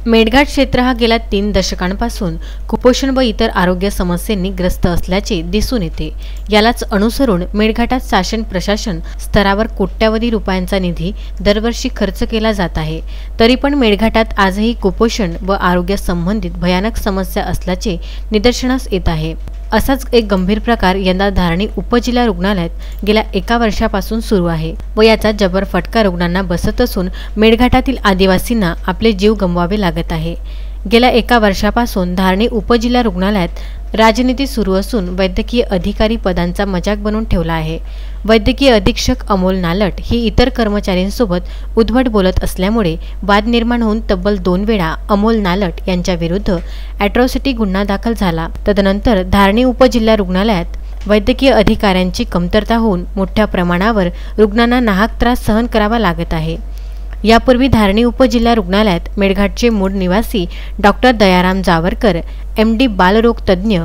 मेळघाट क्षेत्र हा गेल्या 3 दशकांपासून कुपोषण व इतर आरोग्य समस्यांनी ग्रस्त असल्याचे दिसून येते। यालाच अनुसरून मेळघाटात शासन प्रशासन स्तरावर कोट्यावधी रुपयांचा निधी दरवर्षी खर्च केला जात आहे। तरी पण मेळघाटात आजही कुपोषण व आरोग्य संबंधित भयानक समस्या असल्याचे निदर्शनास येत आहे। असाच एक गंभीर प्रकार यंदा धारणी उपजिल्हा रुग्णालयात गेल्या 1 वर्षापासून सुरू आहे व याचा जबर फटका रुग्णांना बसत असून मेळघाटातील आदिवासींना आपले जीव गमवावे लागत आहे। गेल्या 1 वर्षापासून धारणी उपजिल्हा रुग्णालयात राजनीती सुरू असून वैद्यकीय अधिकारी पदांचा मजाक बनवून ठेवला आहे। वैद्यकीय अधीक्षक अमोल नालट ही इतर कर्मचाऱ्यांसोबत उद्धट बोलत असल्यामुळे वाद निर्माण होऊन तब्बल 2 वेळा अमोल नालट यांच्या विरुद्ध ॲट्रॉसिटी गुन्हा दाखल झाला। तदनंतर धारणी उपजिल्हा रुग्णालयात वैद्यकीय अधिकाऱ्यांची कमतरता होऊन मोठ्या प्रमाणावर रुग्णांना नाहक त्रास सहन करावा लागत आहे। यापूर्वी धारणी उपजिल्हा रुग्णालयात मेळघाटचे मूळ निवासी डॉक्टर दयाराम जावरकर MD बालरोग तज्ञ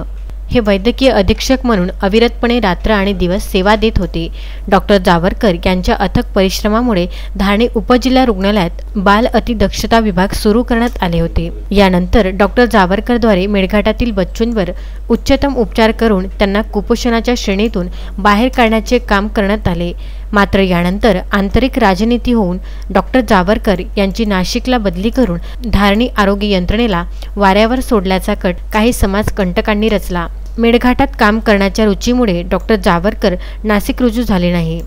हे वैद्यकीय अधीक्षक म्हणून अविरतपणे रात्र आणि दिवस सेवा देत होते। डॉक्टर जावरकर यांच्या अथक परिश्रमामुळे धारणी उपजिल्हा रुग्णालयात बाल अतिदक्षता विभाग सुरू करण्यात आले होते। यानंतर डॉक्टर जावरकरद्वारे मेळघाटातील बच्चूंवर उच्चतम उपचार करून त्यांना कुपोषणाच्या श्रेणीतून बाहेर काढण्याचे काम करण्यात आले। मात्र यानंतर आंतरिक राजनीती होऊन डॉक्टर जावरकर यांची नाशिकला बदली करून धारणी आरोग्य यंत्रणेला वाऱ्यावर सोडल्याचा कट काही समाजकंटकांनी रचला। मेळघाटात काम करण्याच्या रुचीमुळे डॉक्टर जावरकर नाशिक रुजू झाले नाही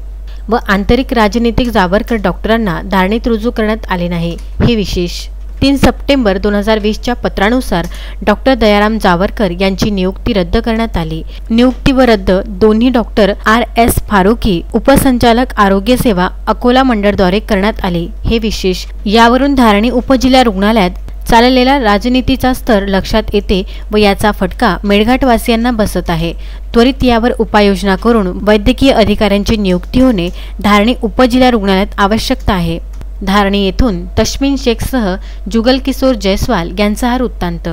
व आंतरिक राजनीतिक जावरकर डॉक्टरांना धारणीत रुजू करण्यात आले नाही हे विशेष। 3 सप्टेंबर 2020च्या पत्रानुसार डॉक्टर दयाराम जावरकर यांची नियुक्ती रद्द करण्यात आली। नियुक्ती व रद्द दोन्ही डॉक्टर RS फारुकी उपसंचालक आरोग्य सेवा अकोला मंडळद्वारे करण्यात आली हे विशेष। यावरून धारणी उपजिल्हा रुग्णालयात चाललेला राजनीतीचा स्तर लक्षात येते व याचा फटका मेळघाटवासियांना बसत आहे। त्वरित यावर उपाययोजना करून वैद्यकीय अधिकाऱ्यांची नियुक्ती होणे धारणी उपजिल्हा रुग्णालयात आवश्यकता आहे। धारणी येथून तस्मीन शेखसह जुगल किशोर जयस्वाल यांचा हा वृत्तांत।